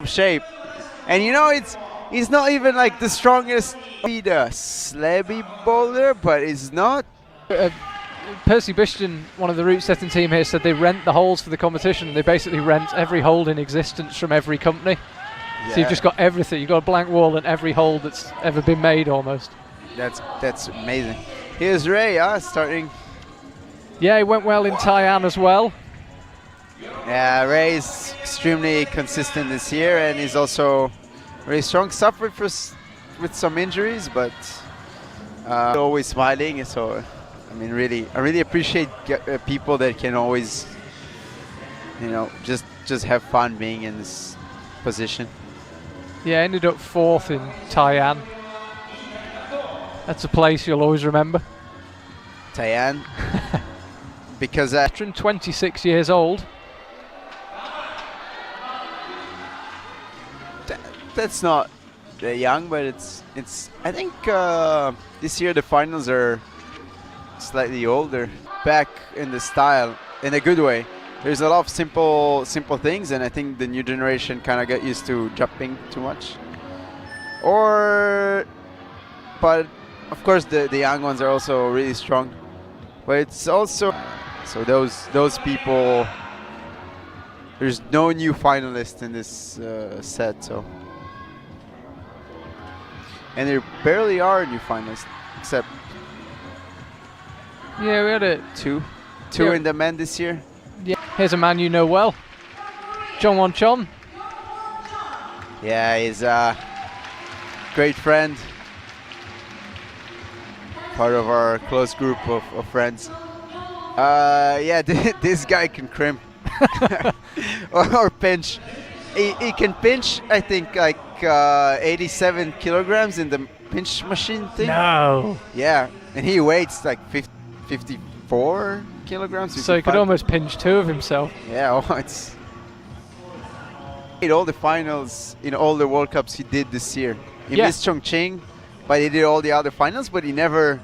shape. And you know, he's not even like the strongest slabby boulder, but it's not. Percy Bishton, one of the route setting team here, said they rent the holes for the competition. They basically rent every hole in existence from every company. Yeah. So you've just got everything. You've got a blank wall in every hole that's ever been made almost. That's amazing. Here's Ray starting. Yeah, he went well in Taiwan as well. Yeah, Ray is extremely consistent this year, and he's also very strong. Suffered with some injuries, but always smiling. So, I mean, I really appreciate people that can always, you know, just have fun being in this position. Yeah, ended up 4th in Taiwan. That's a place you'll always remember. Taiwan. Because 26 years old. That's not young, but it's. I think this year the finals are slightly older. Back in the style, in a good way. There's a lot of simple things, and I think the new generation kind of got used to jumping too much. But of course the young ones are also really strong. But it's also so those people. There's no new finalist in this set, so. And there barely are new finalists, except. Yeah, we had two in the men this year. Yeah, here's a man you know well, John Won Chon. Yeah, he's a great friend, part of our close group of friends. Yeah, this guy can crimp or pinch. He can pinch, I think, like 87 kilograms in the pinch machine thing. No. Yeah, and he weighs like 54 kilograms. 55. So he could almost pinch 2 of himself. Yeah, it's. In all the finals, in all the World Cups he did this year. He missed Chongqing, but he did all the other finals, but he never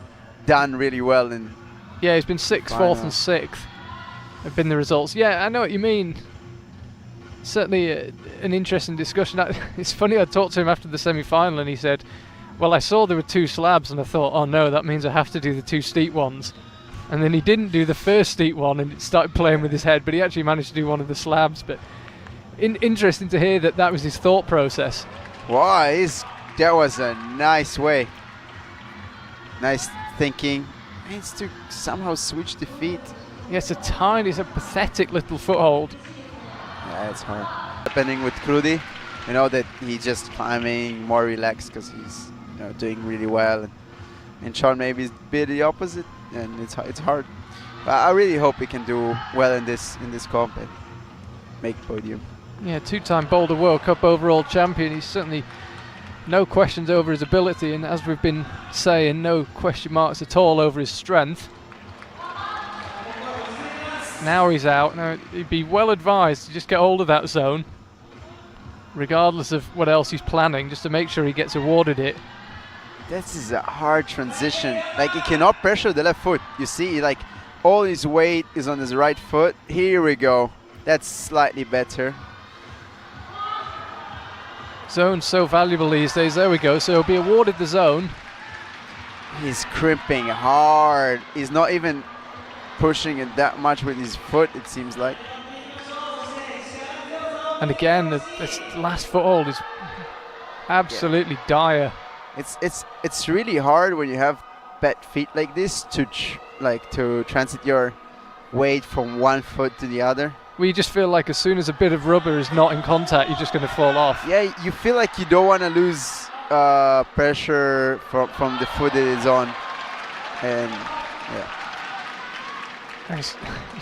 done really well in. Yeah, he's been 6th, 4th, and 6th. Have been the results. Yeah, I know what you mean. Certainly an interesting discussion. It's funny, I talked to him after the semi-final and he said, well, I saw there were 2 slabs and I thought, oh no, that means I have to do the 2 steep ones. And then he didn't do the first steep one and it started playing with his head, but he actually managed to do one of the slabs. But interesting to hear that was his thought process. Wow, that was a nice way. Nice thinking. He needs to somehow switch the feet. Yeah, it's a pathetic little foothold. Yeah, it's hard. Happening with Krudi, you know, that he's just climbing more relaxed because he's, you know, doing really well. And Sean maybe is a bit the opposite, and it's hard. But I really hope he can do well in this comp and make podium. Yeah, 2-time Boulder World Cup overall champion. He's certainly no questions over his ability, and as we've been saying, no question marks at all over his strength. Now he's out. Now he'd be well advised to just get hold of that zone, regardless of what else he's planning, just to make sure he gets awarded it. This is a hard transition. Like, he cannot pressure the left foot. You see, like, all his weight is on his right foot. Here we go. That's slightly better. Zone's so valuable these days. There we go. So he'll be awarded the zone. He's crimping hard. He's not even pushing it that much with his foot, it seems like. And again, this last foothold is absolutely dire. It's really hard when you have bad feet like this to transit your weight from one foot to the other. Well, you just feel like as soon as a bit of rubber is not in contact, you're just going to fall off. Yeah, you feel like you don't want to lose pressure from the foot that is on. And yeah. He's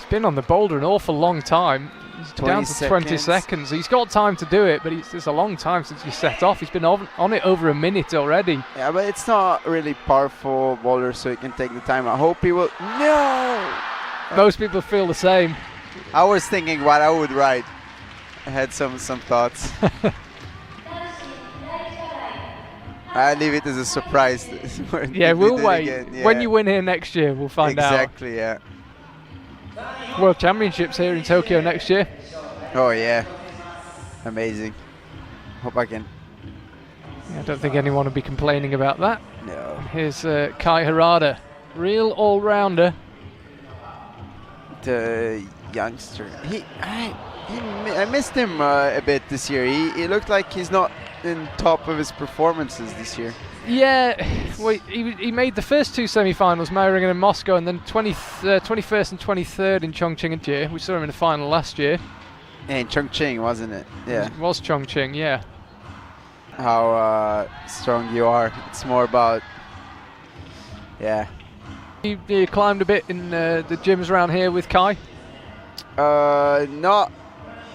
been on the boulder an awful long time. He's down to 20 seconds. He's got time to do it, but it's a long time since he set off. He's been on it over a minute already. Yeah, but it's not really powerful boulder, so he can take the time. I hope he will. No! Most people feel the same. I was thinking what I would ride. I had some thoughts. I leave it as a surprise. Yeah, we'll wait. Yeah. When you win here next year, we'll find out. Exactly, yeah. World Championships here in Tokyo next year. Oh yeah, amazing. Hope I can. Yeah, I don't think anyone would be complaining about that. No. Here's Kai Harada, real all-rounder. The youngster. I missed him a bit this year. He looked like he's not in top of his performances this year. Yeah, well, he made the first two semi-finals, Meiringen and Moscow, and then 21st and 23rd in Chongqing and year. We saw him in the final last year. Yeah, in Chongqing, wasn't it? Yeah. It was Chongqing, yeah. How strong you are. It's more about, yeah. You climbed a bit in the gyms around here with Kai? Not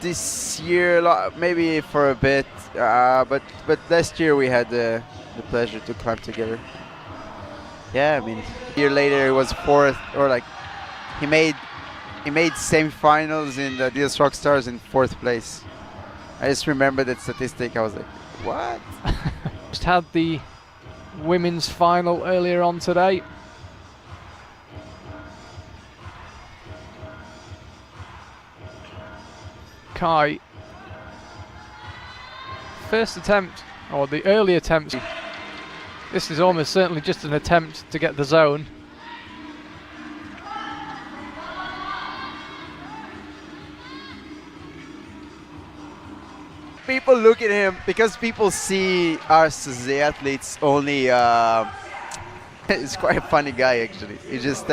this year, maybe for a bit, but last year we had the pleasure to climb together. Yeah, I mean, a year later it was fourth, or like he made semi-finals in the Adidas Rockstars in fourth place. I just remember that statistic. I was like, what? Just had the women's final earlier on today. Kai, first attempt, or the early attempt. This is almost certainly just an attempt to get the zone. People look at him because people see us as the athletes only. He's quite a funny guy, actually. He just,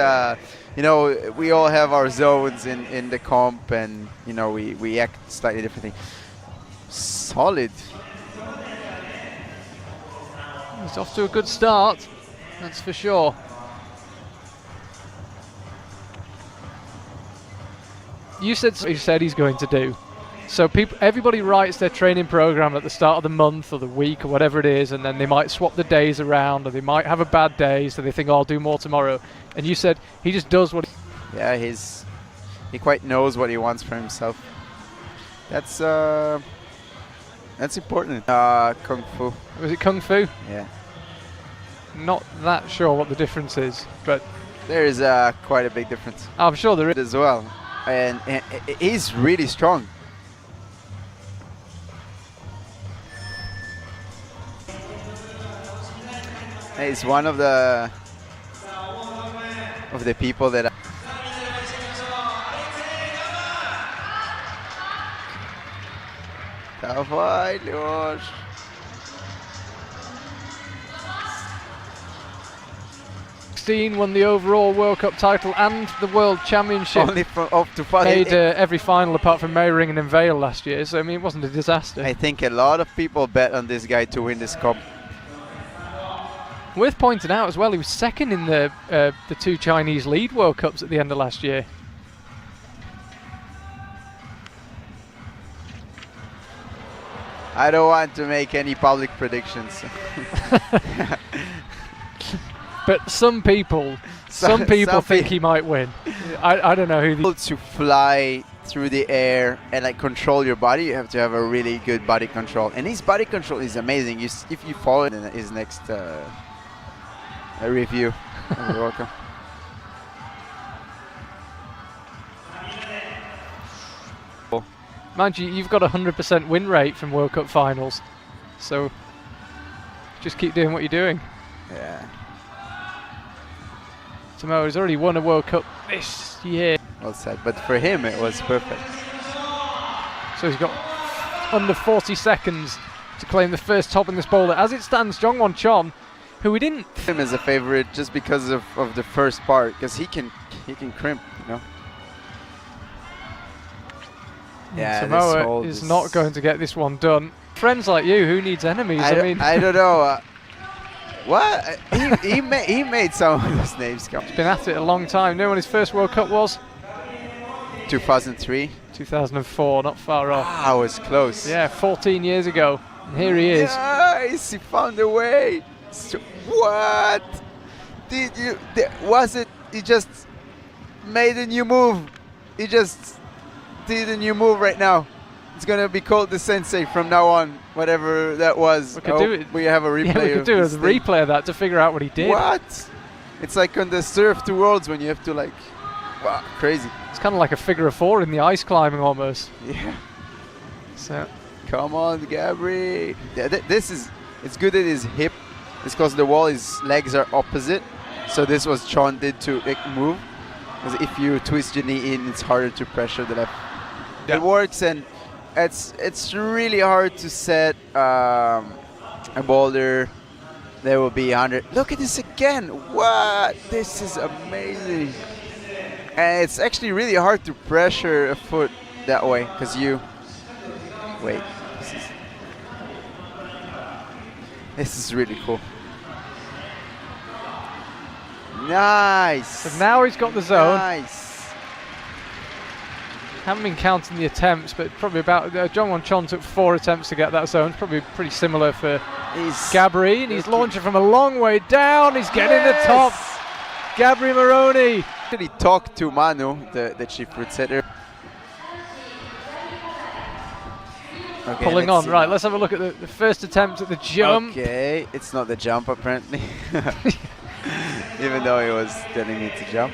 you know, we all have our zones in the comp, and you know, we act slightly differently. Solid. He's off to a good start, that's for sure. You said he said he's going to do. So everybody writes their training program at the start of the month or the week or whatever it is, and then they might swap the days around, or they might have a bad day, so they think, oh, I'll do more tomorrow. And you said he just does what. Yeah, he quite knows what he wants for himself. That's important. Kung Fu. Was it Kung Fu? Yeah. Not that sure what the difference is, but there is quite a big difference. I'm sure there is as well, and he's really strong. He's one of the people that. Давай, Лёш. Won the overall World Cup title and the World Championship. Only from up to five. Made every final apart from Meiringen and Vale last year, so I mean it wasn't a disaster. I think a lot of people bet on this guy to win this cup. Worth pointing out as well, he was second in the two Chinese lead World Cups at the end of last year. I don't want to make any public predictions. But some people think he might win. I don't know who. To fly through the air and like control your body, you have to have a really good body control, and his body control is amazing. If you follow it in his next review, you're welcome. Mind you, you've got a 100% win rate from World Cup finals, so just keep doing what you're doing. Yeah. Samoa's already won a World Cup this year. Well said, but for him it was perfect. So he's got under 40 seconds to claim the first top in this boulder. As it stands, Jongwon Chon, who we didn't. Him as a favorite just because of the first part, because he can crimp, you know. Yeah, Samoa is not going to get this one done. Friends like you, who needs enemies? I mean, I don't know. What? he made some of those names come. He's been at it a long time. You know when his first World Cup was? 2003. 2004, not far off. I was close. Yeah, 14 years ago. And here he is. Nice, he found a way. So, what? Did you? Was it? He just made a new move. He just did a new move right now. It's gonna be called the Sensei from now on, whatever that was. We could do it. We have a replay. Yeah, we could do a replay of that to figure out what he did. What? It's like on the Surf to Worlds when you have to like, wow, crazy. It's kind of like a figure of four in the ice climbing almost. Yeah. So Come on, Gabri. Yeah, this is, it's good that his hip is because the wall, his legs are opposite. So this was Chon did to move. Because if you twist your knee in, it's harder to pressure the left. Yeah. It works, and it's really hard to set a boulder. There will be 100. Look at this again. What? This is amazing. And it's actually really hard to pressure a foot that way because you. Wait. This is really cool. Nice. So now he's got the zone. Nice. Haven't been counting the attempts, but probably about Jongwon Chon took 4 attempts to get that zone. Probably pretty similar for Gabri, and he's launching from a long way down. He's getting the top. Gabri Maroney. Actually talked to Manu, the chief route setter. Okay, Pulling on, right, let's have a look at the first attempt at the jump. Okay, it's not the jump apparently. Even though he was telling me to jump.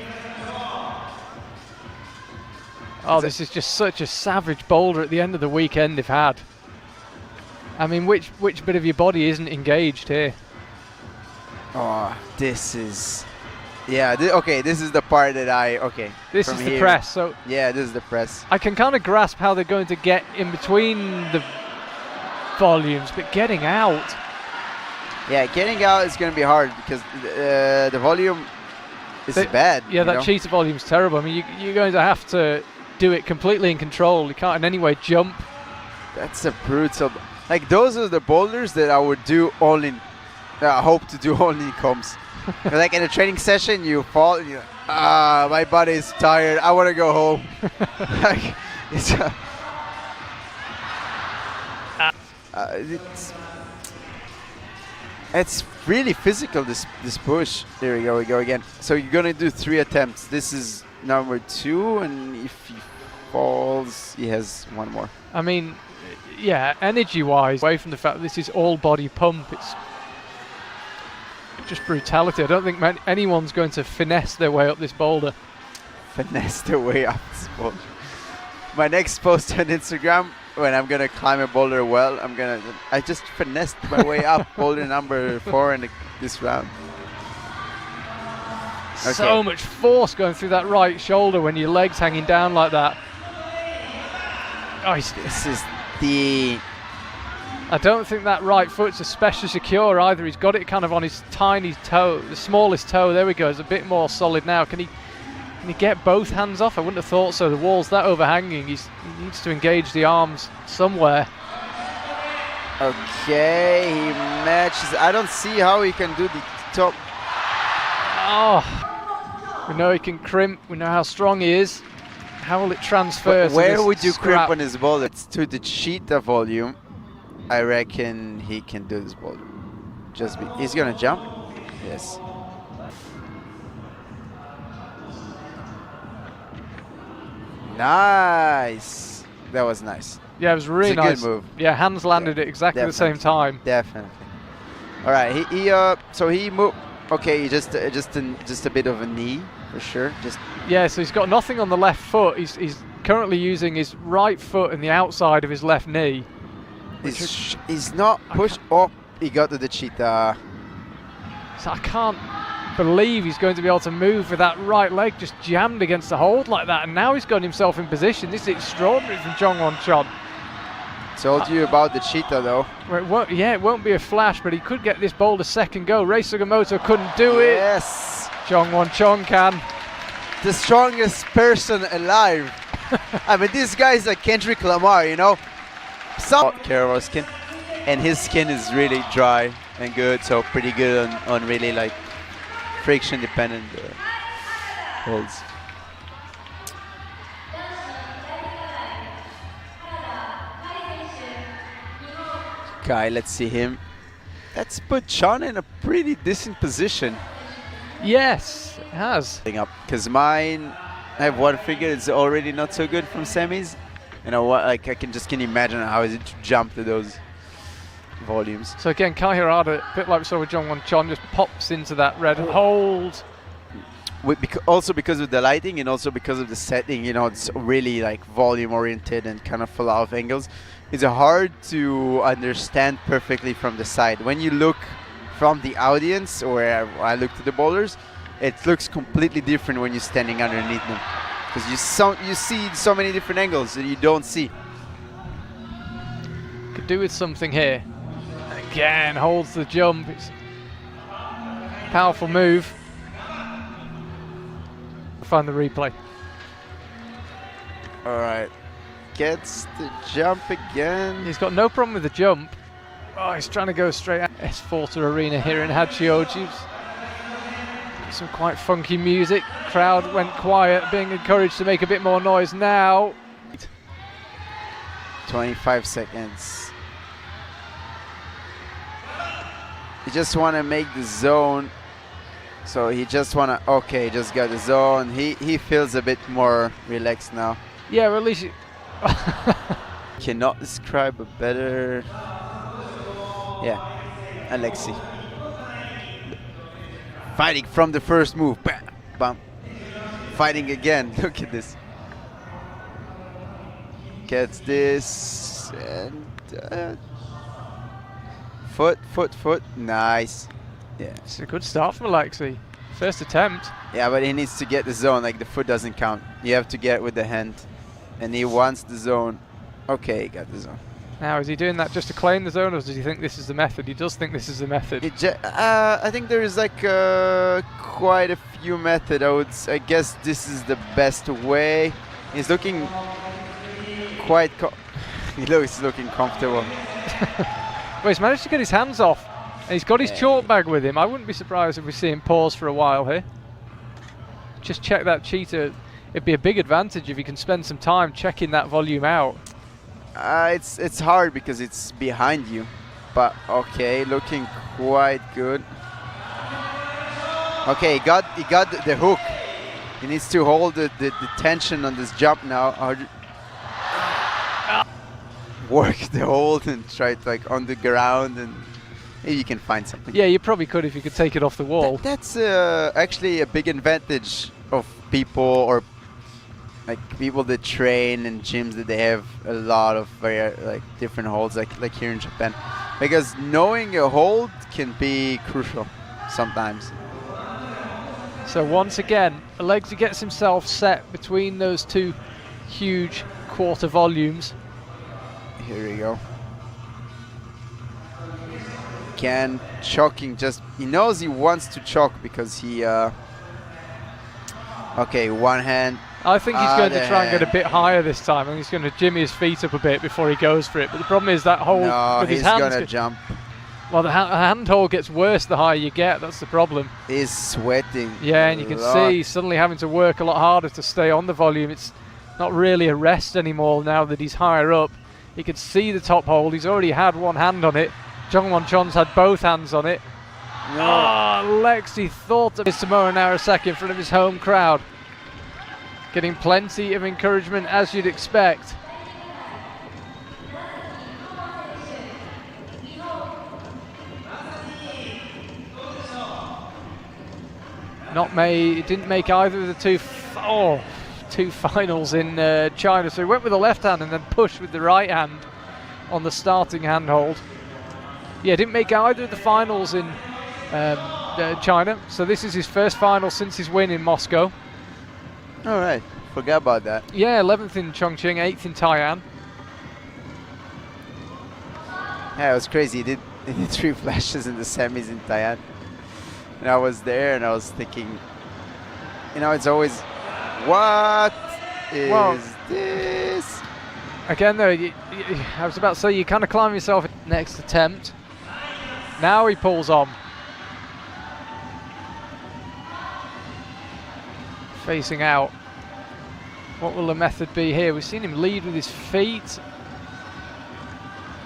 Oh, this is just such a savage boulder at the end of the weekend they've had. I mean, which bit of your body isn't engaged here? Oh, this is... Yeah, okay, this is the part that This is the press, so... Yeah, this is the press. I can kind of grasp how they're going to get in between the volumes, but getting out... Yeah, getting out is going to be hard because the volume is bad. Yeah, that cheater volume's terrible. I mean, you're going to have to do it completely in control. You can't in any way jump. That's a brutal... Like, those are the boulders that I would do only... hope to do only in comps. Like in a training session, you fall and you're my body is tired. I want to go home. Like, it's really physical, this push. There we go again. So you're gonna do 3 attempts. This is number 2, and if he falls, he has 1 more. I mean, yeah, energy-wise, away from the fact that this is all-body pump, it's just brutality. I don't think anyone's going to finesse their way up this boulder. Finesse their way up this boulder. My next post on Instagram, when I'm gonna climb a boulder well, I just finessed my way up boulder number 4 in this round. Okay. So much force going through that right shoulder when your leg's hanging down like that. Oh, this is the... I don't think that right foot's especially secure either. He's got it kind of on his tiny toe, the smallest toe. There we go. It's a bit more solid now. Can he get both hands off? I wouldn't have thought so. The wall's that overhanging. He needs to engage the arms somewhere. Okay, he matches. I don't see how he can do the top. Oh, we know he can crimp. We know how strong he is. How will it transfer? Where would you crimp on his boulder? It's to the cheetah volume. I reckon he can do this boulder. He's gonna jump. Yes. Nice. That was nice. Yeah, it was really nice. Good move. Yeah, hands landed at exactly the same time. Definitely. All right. So he moved. Okay, just a bit of a knee for sure. Yeah. So he's got nothing on the left foot. He's currently using his right foot and the outside of his left knee. He's not pushed up. He got to the cheetah. So I can't believe he's going to be able to move with that right leg just jammed against the hold like that, and now he's got himself in position. This is extraordinary from Jongwon Chon. Told you about the cheetah though. Well, it won't be a flash, but he could get this boulder second go. Rei Sugimoto couldn't do it. Yes. Jongwon Chon can. The strongest person alive. I mean, this guy's like Kendrick Lamar, you know. Some care of our skin, and his skin is really dry and good, so pretty good on really like friction dependent holds. Okay, let's see him. Let's put Chon in a pretty decent position. Yes, it has. Because mine, I have one figure that's already not so good from semis. You know what? Like I can imagine how is it to jump to those volumes. So again, Kai Hirata, a bit like we saw with Jongwon Chon, just pops into that red hold. Also because of the lighting and also because of the setting, you know, it's really like volume oriented and kind of full out of angles. it's hard to understand perfectly from the side. When you look from the audience, or I look to the boulders, it looks completely different when you're standing underneath them, because you see so many different angles that you don't see. Could do with something here. Again, holds the jump. It's a powerful move. Find the replay. All right, gets the jump again. He's got no problem with the jump. Oh, he's trying to go straight at S4 Arena here in Hachioji. Some quite funky music. Crowd went quiet, being encouraged to make a bit more noise now. 25 seconds. You just want to make the zone. So he just want to, okay, just got the zone. He feels a bit more relaxed now. Yeah, well, at least Cannot describe a better, yeah, Alexi. Fighting from the first move, bam, bam. Fighting again, look at this. Gets this, and foot, nice. Yeah, it's a good start from Alexi. First attempt. Yeah, but he needs to get the zone, like the foot doesn't count. You have to get it with the hand. And he wants the zone. Okay, he got the zone. Now, is he doing that just to claim the zone, or does he think this is the method? He does think this is the method. I think there is like quite a few methods. I guess this is the best way. He's looking quite. He's looking comfortable. Well, he's managed to get his hands off, and he's got his chalk bag with him. I wouldn't be surprised if we see him pause for a while here. Just check that cheetah. It'd be a big advantage if you can spend some time checking that volume out. It's hard because it's behind you, but okay, looking quite good. Okay, he got the hook. He needs to hold the tension on this jump now. Work the hold and try it like on the ground, and maybe you can find something. Yeah, you probably could if you could take it off the wall. That's actually a big advantage of people, or like people that train in gyms, that they have a lot of very like different holds, like here in Japan, because knowing a hold can be crucial sometimes. So once again, Alexi gets himself set between those two huge quarter volumes. Here we go. Again, choking. Just he knows he wants to choke because he. Okay, one hand. I think he's going to try and get a bit higher this time, and he's going to jimmy his feet up a bit before he goes for it. But the problem is that hold with his hands. He's gonna jump. Well, the hand hold gets worse the higher you get. That's the problem. He's sweating. Yeah, and you can see he's suddenly having to work a lot harder to stay on the volume. It's not really a rest anymore now that he's higher up. He can see the top hold. He's already had one hand on it. Jungwon Chon's had both hands on it. No. Oh, Alexi thought of his Samoa Narasaki in front of his home crowd. Getting plenty of encouragement, as you'd expect. It didn't make either of the two finals in China, so he went with the left hand and then pushed with the right hand on the starting handhold. Yeah, didn't make either of the finals in China, so this is his first final since his win in Moscow. All right, forgot about that. Yeah, 11th in Chongqing, 8th in Taiwan. Yeah, it was crazy. He did 3 flashes in the semis in Taiwan. And I was there and I was thinking, it's always, what is this? Again, though, I was about to say, you kind of climb yourself next attempt. Now he pulls on. Facing out. What will the method be here? We've seen him lead with his feet.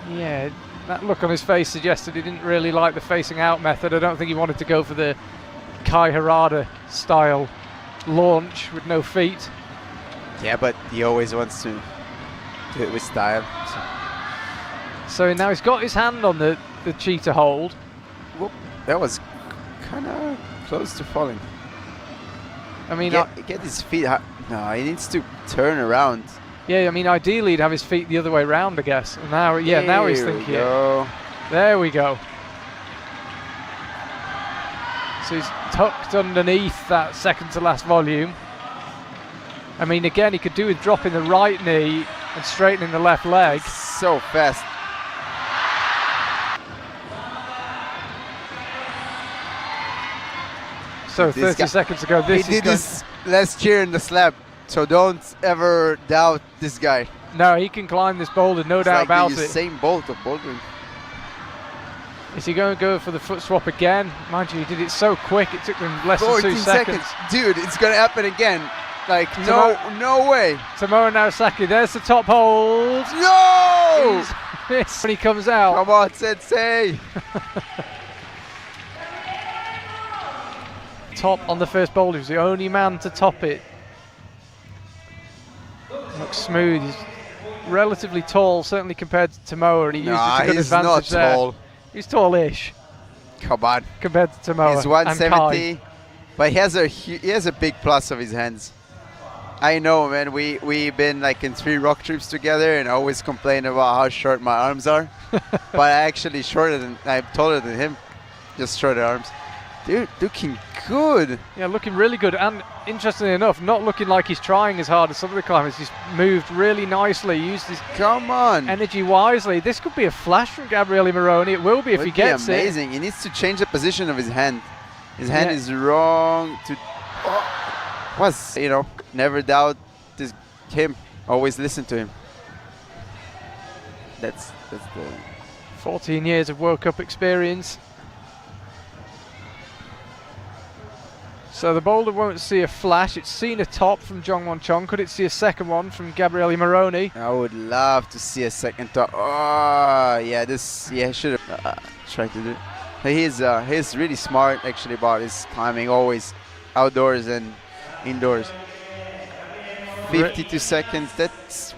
Yeah, that look on his face suggested he didn't really like the facing out method. I don't think he wanted to go for the Kai Harada style launch with no feet. Yeah, but he always wants to do it with style. So now he's got his hand on the cheetah hold. Whoop, that was kind of close to falling. I mean, get his feet. No, he needs to turn around. Yeah, I mean, ideally he'd have his feet the other way round, I guess. And now, yeah, now he's thinking it. There we go. So he's tucked underneath that second to last volume. I mean, again, he could do with dropping the right knee and straightening the left leg. So fast. So 30 seconds ago, he did this last year in the slab, so don't ever doubt this guy. No, he can climb this boulder, no doubt about it. Same bolt of bouldering. Is he going to go for the foot swap again? Mind you, he did it so quick, it took him less than 2 seconds. Dude, it's going to happen again. Like, no way. Tomoe Naosaki, there's the top hold. No! He's when he comes out. Come on, Sensei. Top on the first boulder. He's the only man to top it. Looks smooth. He's relatively tall, certainly compared to Tomoe, and he used a good advantage there. Tall. He's tallish. Come on. Compared to Tomoe. He's 170, but he has a big plus of his hands. I know, man. We've been like in 3 rock trips together, and I always complain about how short my arms are. But I actually I'm taller than him. Just shorter arms. Dude, looking good. Yeah, looking really good, and interestingly enough, not looking like he's trying as hard as some of the climbers. He's moved really nicely, used his energy wisely. This could be a flash from Gabriele Moroni. It will be if he gets it. Amazing. He needs to change the position of his hand. His hand is wrong. Never doubt him. Always listen to him. That's the 14 years of World Cup experience. So the boulder won't see a flash. It's seen a top from Jongwon Chong. Could it see a second one from Gabriele Moroni? I would love to see a second top. Oh, yeah, I should have tried to do it. He's really smart actually about his climbing, always outdoors and indoors. 52 seconds, that's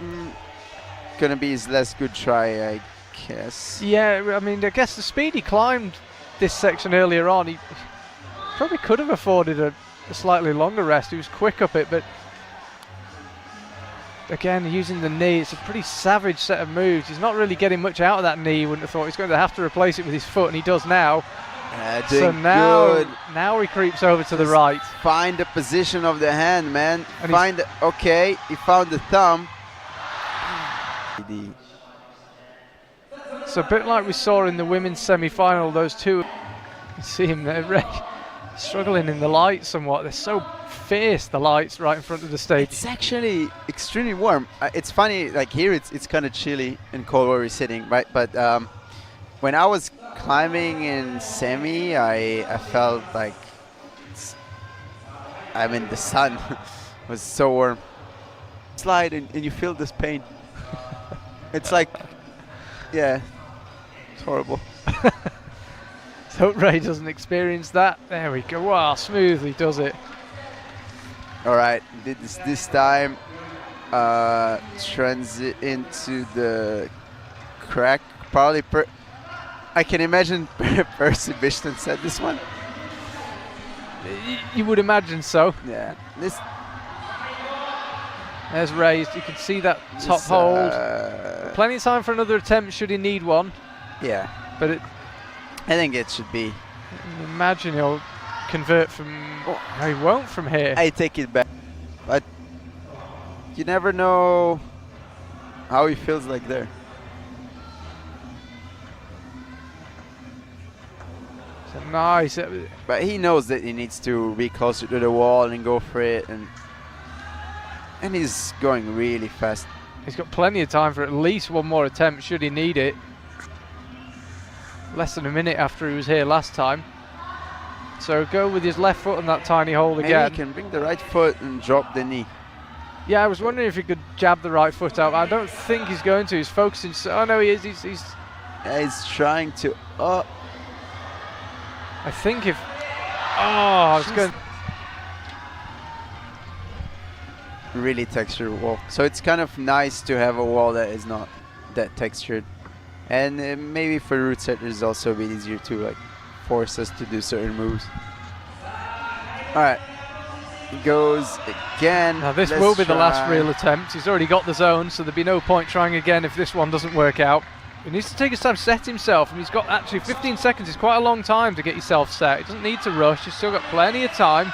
gonna be his last good try, I guess. Yeah, I mean, I guess the speed he climbed this section earlier on, he probably could have afforded a slightly longer rest. He was quick up it, but again, using the knee, it's a pretty savage set of moves. He's not really getting much out of that knee. You wouldn't have thought. He's going to have to replace it with his foot, and he does now. So now he creeps over to the right. Find the position of the hand, man. Okay, he found the thumb. So a bit like we saw in the women's semi-final, those two, you see him there, struggling in the light somewhat. They're so fierce, the lights right in front of the stage. It's actually extremely warm. It's funny, like here it's kind of chilly and cold where we're sitting, right? But when I was climbing in semi, I felt like I'm in the sun. It was so warm. Slide and you feel this pain. It's like, yeah, it's horrible. Hope Ray doesn't experience that. There we go. Wow, smoothly does it. All right, did this time. Transit into the crack. Probably I can imagine Percy Bishton said this one. You would imagine so. Yeah. There's raised. You can see that top hold. Plenty of time for another attempt should he need one. Yeah. But I think it should be. Imagine he'll convert from. Oh, no, he won't from here. I take it back. But you never know how he feels like there. So nice. But he knows that he needs to be closer to the wall and go for it. And he's going really fast. He's got plenty of time for at least one more attempt should he need it. Less than a minute after he was here last time. So go with his left foot on that tiny hold again. Maybe he can bring the right foot and drop the knee. Yeah, I was wondering if he could jab the right foot out. I don't think he's going to. He's focusing. Oh no, he is. He's trying to. I think if. Oh, it's going. Really textured wall. So it's kind of nice to have a wall that is not that textured. And maybe for root setters also a bit easier to like force us to do certain moves. All right, He goes again. Now this Let's will be the last try. real attempt. He's already got the zone, so there'd be no point trying again if this one doesn't work out. He needs to take his time to set himself, and he's got actually 15 seconds is quite a long time to get yourself set. He doesn't need to rush, he's still got plenty of time.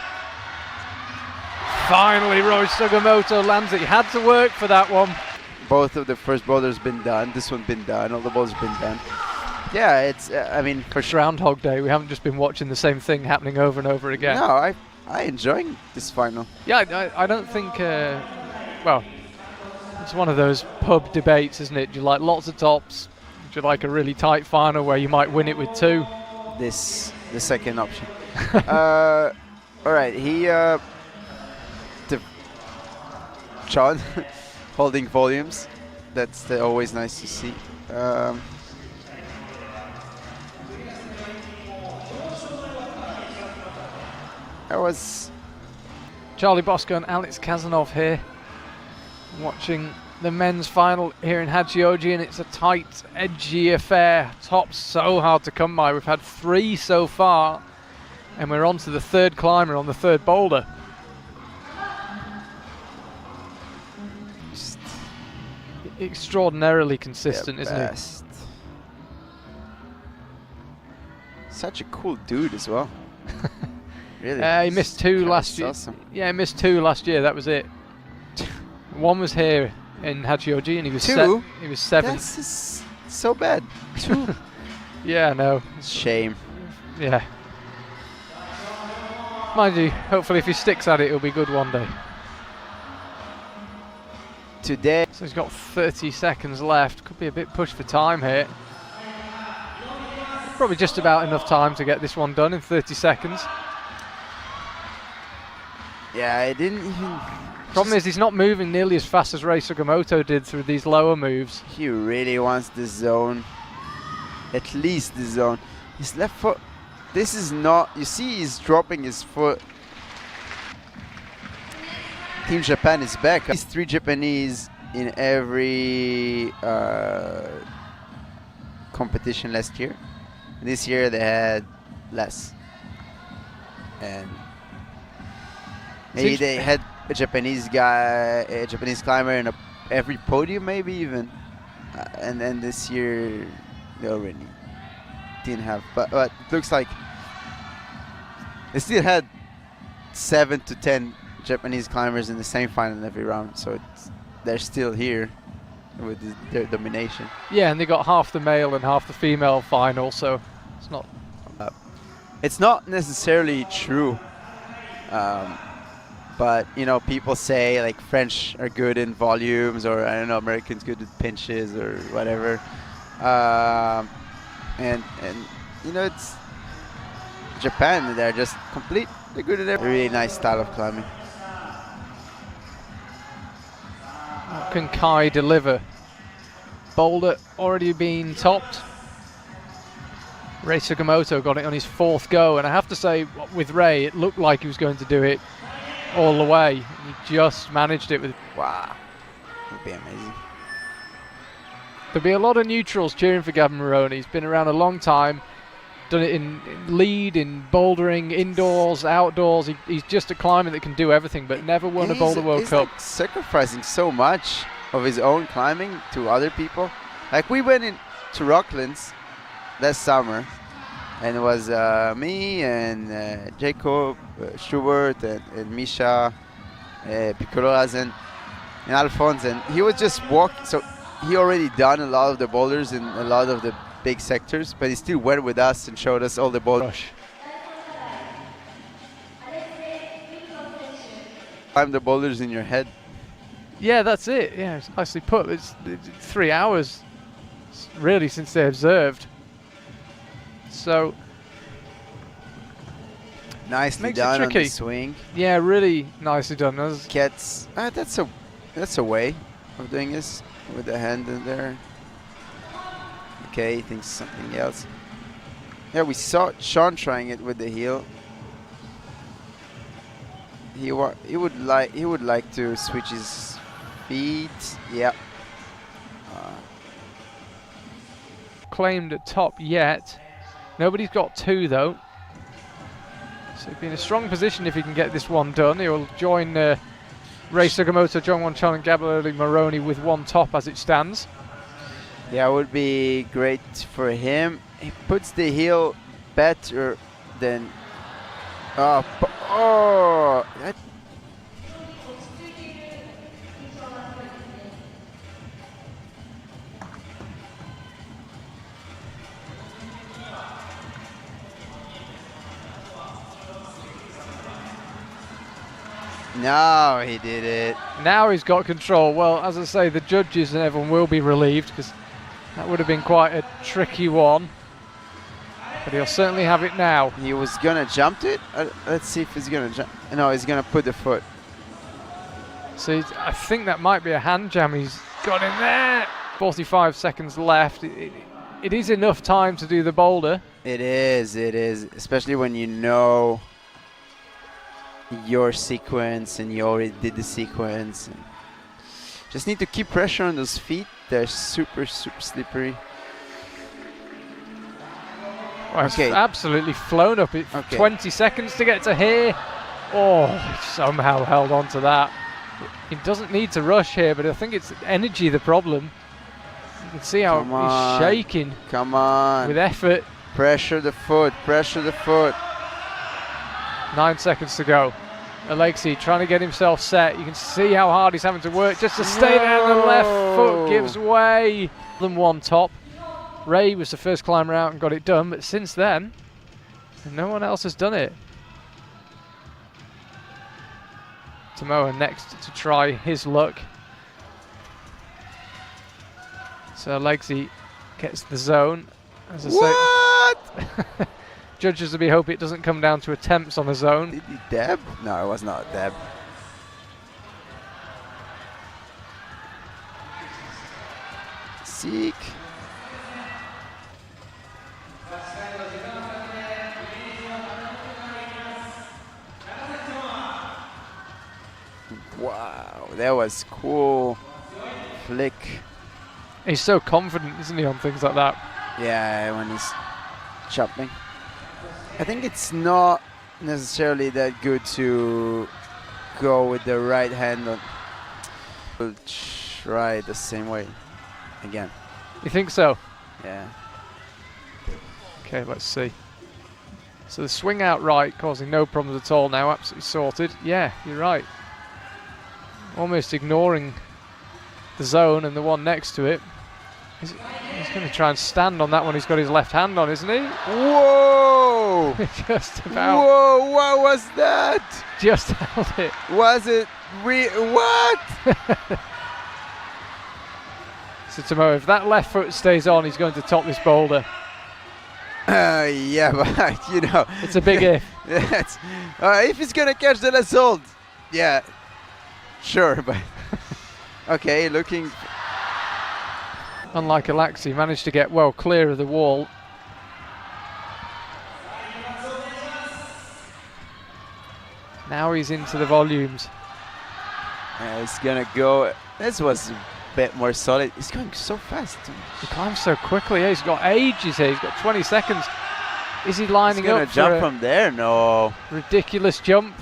Finally, Roy Sugimoto lands it. He had to work for that one. Both of the first boulders been done. This one been done. All the boulders been done. Yeah, it's. I mean, for sure. Groundhog Day. We haven't just been watching the same thing happening over and over again. No, I enjoying this final. Yeah, I don't think. Well, it's one of those pub debates, isn't it? Do you like lots of tops? Do you like a really tight final where you might win it with two? The second option. All right, John holding volumes. That's always nice to see. That was Charlie Bosco and Alex Kazanov here, watching the men's final here in Hachioji, and it's a tight, edgy affair. Top so hard to come by. We've had 3 so far, and we're on to the third climber on the third boulder. just Extraordinarily consistent, the isn't it? best. Such a cool dude as well. Really. He missed 2 last year. Awesome. Yeah, he missed 2 last year. That was it. One was here in Hachioji, and he was 2? He was 7th. That's just so bad. 2. Yeah, I know. Shame. Yeah. Mind you, hopefully if he sticks at it, it'll be good one day. Today. So he's got 30 seconds left. Could be a bit pushed for time here. Probably just about enough time to get this one done in 30 seconds. Yeah, I didn't even. Problem is he's not moving nearly as fast as Rei Sugimoto did through these lower moves. He really wants the zone. At least the zone. His left foot. This is not. You see, he's dropping his foot. Team Japan is back. These 3 Japanese in every competition last year. This year they had less. And maybe they had a Japanese guy, a Japanese climber in every podium, maybe even. And then this year they already didn't have. But it looks like they still had 7 to 10 Japanese climbers in the same final in every round. So they're still here with their domination. Yeah, and they got half the male and half the female final, so it's not. It's not necessarily true. But you know, people say like French are good in volumes, or I don't know, Americans good with pinches or whatever. And you know, it's Japan. They're just complete. They're good at everything. Really nice style of climbing. What can Kai deliver? Boulder already been topped. Rei Sugimoto got it on his 4th go, and I have to say, with Rei, it looked like he was going to do it all the way. He just managed it with. Wow, would be amazing. There'll be a lot of neutrals cheering for Gavin Moroney. He's been around a long time, done it in lead, in bouldering, indoors, outdoors. He's just a climber that can do everything, but never won a Boulder World Cup. Like sacrificing so much of his own climbing to other people. Like we went to Rocklands last summer, and it was me and Jacob Schubert and Misha Piccololas and Alphonse, and he was just walking. So he already done a lot of the boulders in a lot of the big sectors, but he still went with us and showed us all the boulders. Climb the boulders in your head. Yeah, that's it. Yeah, it's nicely put. It's 3 hours, really, since they observed. So nicely makes it done on tricky. the swing. Yeah, really nicely done. Gets that's a way of doing this with the hand in there. Okay, he thinks something else. Yeah, we saw Sean trying it with the heel. He would like to switch his feet. Yeah. Claimed at top yet. Nobody's got 2 though. So he'll be in a strong position if he can get this one done. He'll join Ray Sugimoto, John Wanchan and Gabriele Moroni with one top as it stands. Yeah, it would be great for him. He puts the heel better than... that No, he did it. Now he's got control. Well, as I say, the judges and everyone will be relieved because that would have been quite a tricky one. But he'll certainly have it now. He was going to jump it. Let's see if he's going to jump. No, he's going to put the foot. So I think that might be a hand jam. He's got in there. 45 seconds left. It is enough time to do the boulder. It is, especially when you know your sequence and you already did the sequence. Just need to keep pressure on those feet. They're super, super slippery. Well, okay. It's absolutely flown up. It 20 seconds to get to here. Oh, he somehow held on to that. He doesn't need to rush here, but I think it's energy the problem. You can see how he's shaking. Come on. With effort. Pressure the foot, pressure the foot. 9 seconds to go. Alexei trying to get himself set. You can see how hard he's having to work just to stay there. The left foot gives way. Than one top. Ray was the first climber out and got it done, but since then, no one else has done it. Tomoa next to try his luck. So Alexei gets the zone. As I say, judges will be hoping it doesn't come down to attempts on the zone. Did he dab? No, it was not a dab. Seek. Wow, that was cool. Flick. He's so confident, isn't he, on things like that? Yeah, when he's chopping. I think it's not necessarily that good to go with the right hand. We'll try the same way again. You think so? Yeah. Okay, let's see. So the swing out right, causing no problems at all now, absolutely sorted. Yeah, you're right. Almost ignoring the zone and the one next to it. He's going to try and stand on that one. He's got his left hand on, isn't he? Whoa! Just about. Whoa, what was that? Just held it. Was it what? So Tomoa, if that left foot stays on, he's going to top this boulder. Yeah, but you know. It's a big if. If he's going to catch the last hold, yeah, sure, but okay, looking. Unlike Alexei, managed to get well clear of the wall. Now he's into the volumes. Yeah, he's gonna go. This was a bit more solid. He's going so fast. He climbs so quickly. Yeah, he's got ages here. He's got 20 seconds. Is he lining up for jump from there? No. Ridiculous jump.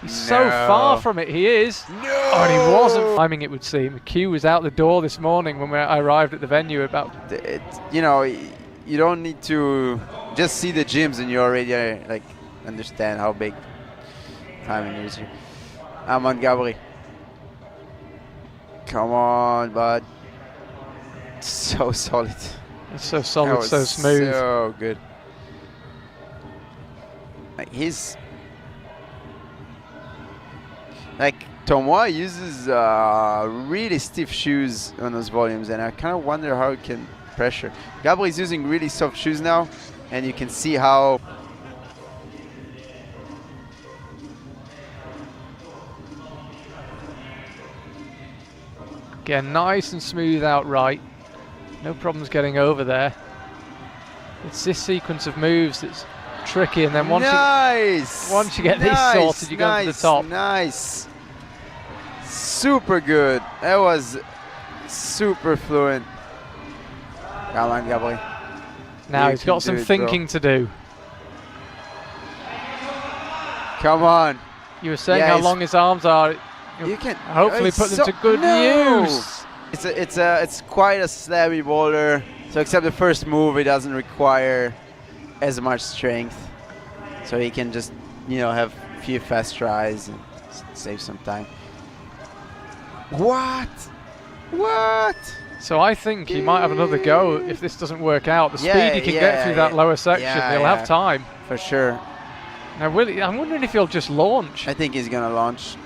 He's so far from it, he is. No! Oh, and he wasn't climbing, it would seem. The queue was out the door this morning when I arrived at the venue about... You know, you don't need to just see the gyms and you already like understand how big climbing is here. I'm on Gabri. Come on, bud. So solid. It's so solid, so smooth. So good. Like he's... Like Tomoa uses really stiff shoes on those volumes, and I kind of wonder how it can pressure. Gabri is using really soft shoes now, and you can see how. Again, nice and smooth outright. No problems getting over there. It's this sequence of moves that's tricky, and then once you get these sorted, you go to the top. Nice. Super good. That was super fluent. Come on, Gabri. Now he's got some thinking to do. Come on. You were saying how long his arms are. You can hopefully put them to good use. It's quite a slammy boulder. So except the first move, it doesn't require as much strength. So he can just, have a few fast tries and save some time. What? So I think he might have another go if this doesn't work out. The speed he can get through that lower section, he'll have time. For sure. Now, I'm wondering if he'll just launch. I think he's going to launch.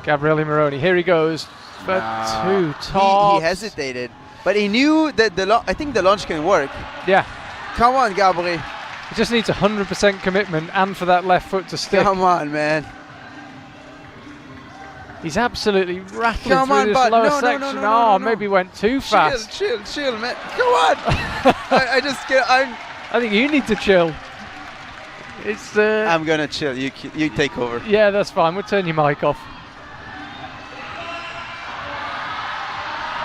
Gabriele Moroni, here he goes for 2 tops. He hesitated, but he knew that I think the launch can work. Yeah. Come on, Gabriel. He just needs 100% commitment and for that left foot to stick. Come on, man. He's absolutely rattling through this lower section. No, maybe went too fast. Chill, man. Come on. I think you need to chill. It's. I'm gonna chill. You take over. Yeah, that's fine. We'll turn your mic off.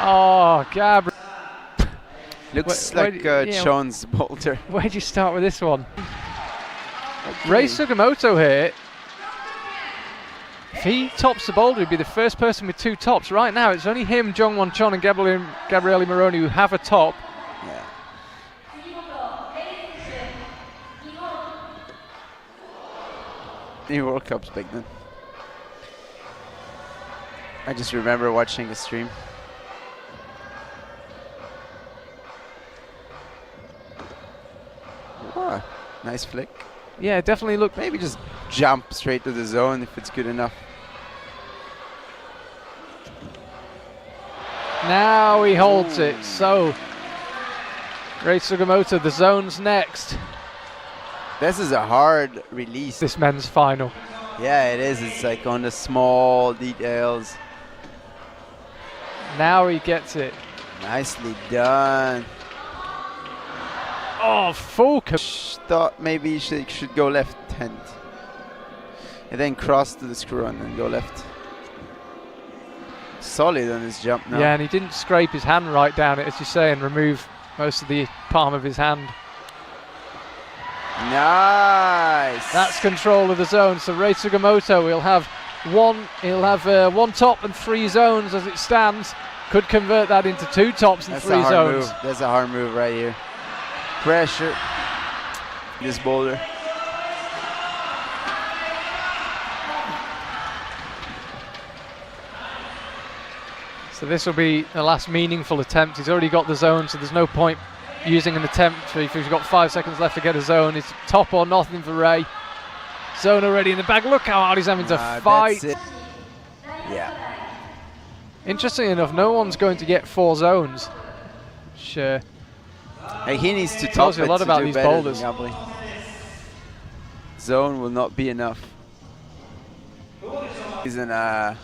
Oh, Gabriel. Looks like Sean's boulder. Where'd you start with this one? Okay. Rei Sugimoto here. If he tops the boulder, he'd be the first person with 2 tops. Right now, it's only him, Jongwon Chon, and Gabriele Moroni who have a top. Yeah. New World Cups back then. I just remember watching the stream. Oh, nice flick. Yeah, definitely look. Maybe just jump straight to the zone if it's good enough. Now he holds it. So, Rei Sugimoto, the zone's next. This is a hard release. This men's final. Yeah, it is. It's like on the small details. Now he gets it. Nicely done. Oh, full. Thought maybe he should go left hand. And then cross to the screw on and go left. Solid on his jump now. Yeah, and he didn't scrape his hand right down it, as you say, and remove most of the palm of his hand. Nice. That's control of the zone. So Rei Sugimoto will have one top and 3 zones as it stands. Could convert that into 2 tops and 3 zones. That's a hard move right here. Pressure. This boulder. So this will be the last meaningful attempt. He's already got the zone, so there's no point using an attempt. If he's got 5 seconds left to get a zone, it's top or nothing for Rei. Zone already in the bag. Look how hard he's having to fight. That's it. Yeah. Interesting enough, no one's going to get 4 zones. Sure. Hey, he needs to tells you a lot about these boulders. Zone will not be enough. He's in a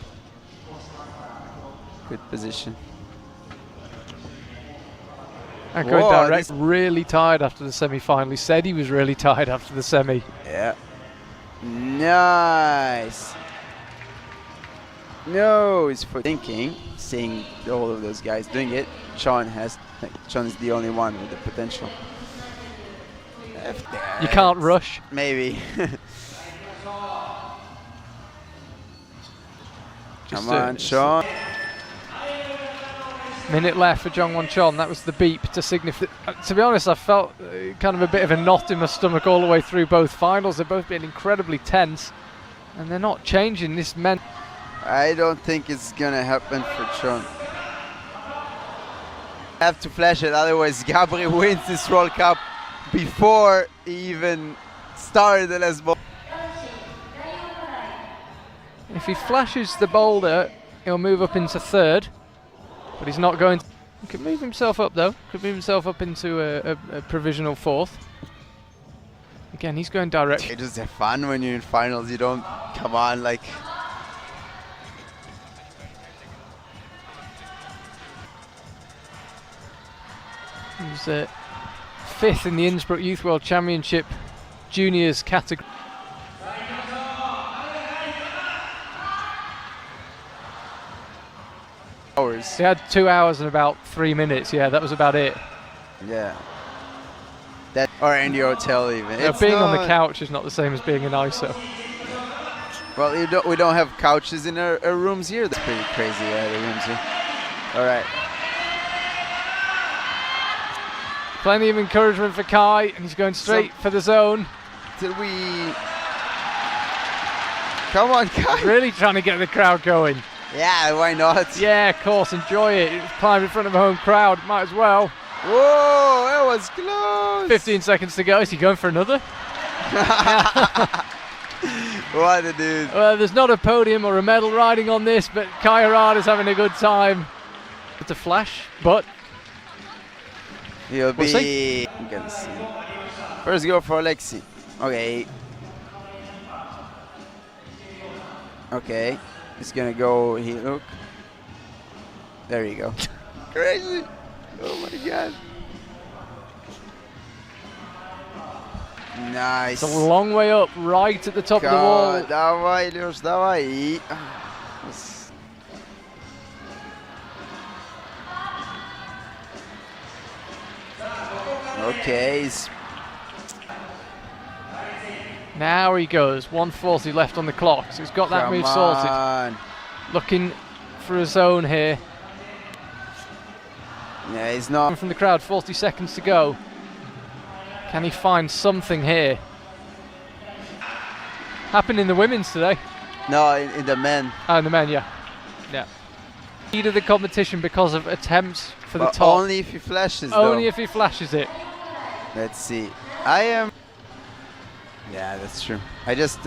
good position. And going direct, really tired after the semi-final. He said he was really tired after the semi. Yeah. Nice. No, he's for thinking, seeing all of those guys doing it. Sean is the only one with the potential. You can't rush. Maybe. Come on, Sean. Minute left for Jongwon Chon. That was the beep to signify. To be honest, I felt kind of a bit of a knot in my stomach all the way through both finals. They've both been incredibly tense, and they're not changing this men. I don't think it's gonna happen for Chon. Have to flash it, otherwise Gabriel wins this World Cup before he even started the last ball. If he flashes the boulder, he'll move up into 3rd, but he's not going to. He could move himself up though. Could move himself up into a provisional 4th. Again, he's going direct. You just have fun when you're in finals. You don't come on like. He's 5th in the Innsbruck Youth World Championship juniors category. Hours. He had 2 hours and about 3 minutes. Yeah, that was about it. Yeah. That or in your hotel even. Being on the couch is not the same as being in ISO. Well, we don't have couches in our rooms here. That's pretty crazy, the rooms here. All right. Plenty of encouragement for Kai, and he's going straight for the zone. Did we... Come on, Kai. Really trying to get the crowd going. Yeah, why not? Yeah, of course, enjoy it. It's climbing in front of a home crowd, might as well. Whoa, that was close. 15 seconds to go. Is he going for another? What a dude. Well, there's not a podium or a medal riding on this, but Kai Harada's having a good time. It's a flash, but he'll we'll be... see. I'm gonna see. First go for Alexi. Okay. Okay. He's gonna go here. Look. There you go. Crazy. Oh my god. Nice. It's a long way up, right at the top of the wall. Давай, Лёш, давай. Okay. Now he goes. 1:40 left on the clock, so he's got that move sorted. Looking for a zone here. Yeah, he's not. From the crowd, 40 seconds to go. Can he find something here? Happened in the women's today. No, in the men. Oh, in the men, yeah. Yeah. Lead of the competition because of attempts for the top. Only if he flashes, Only though. if he flashes it. Let's see. I am... Yeah, that's true. I just...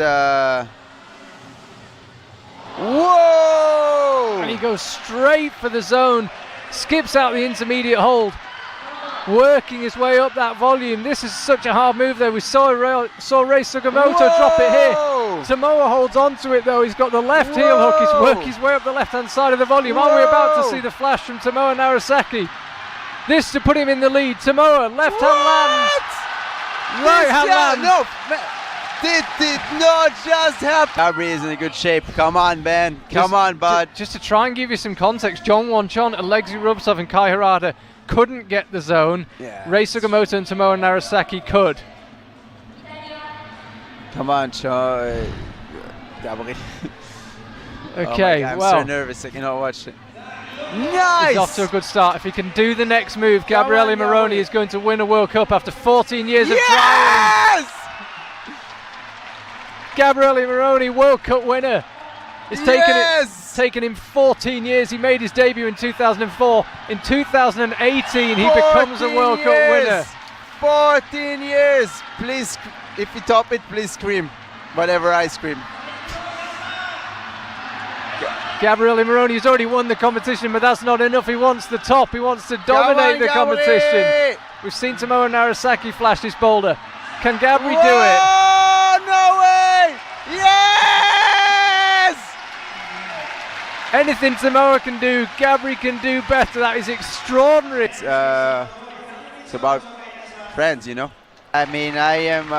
Whoa! And he goes straight for the zone. Skips out the intermediate hold. Working his way up that volume. This is such a hard move there. We saw Rei Sugimoto drop it here. Tomoa holds on to it though. He's got the left heel hook. He's worked his way up the left hand side of the volume. Are we about to see the flash from Tomoa Narasaki? This to put him in the lead. Tomoa, left hand lands. Right hand lands. No, did not just happen. Gabri is in a good shape. Come on, Ben. Come on, bud. Just to try and give you some context, John Wonchon, Alexei Rubtsov and Kai Harada couldn't get the zone. Yeah. Rei Sugimoto and Tomoa Narasaki could. Come on, Gabri. Okay, I'm well, so nervous I cannot watch it. Nice! He's off to a good start. If he can do the next move, Gabriele Moroni is going to win a World Cup after 14 years of trying. Gabriele Moroni, World Cup winner. It's taken him 14 years. He made his debut in 2004. In 2018, he becomes a World Cup winner. 14 years. Please, if you top it, please scream. Whatever I scream. Gabriele Moroni has already won the competition, but that's not enough. He wants the top. He wants to dominate the competition. We've seen Tomoa Narasaki flash this boulder. Can Gabri do it? Oh, no way! Yes! Anything Tomoa can do, Gabri can do better. That is extraordinary. It's about friends, you know. I mean, I am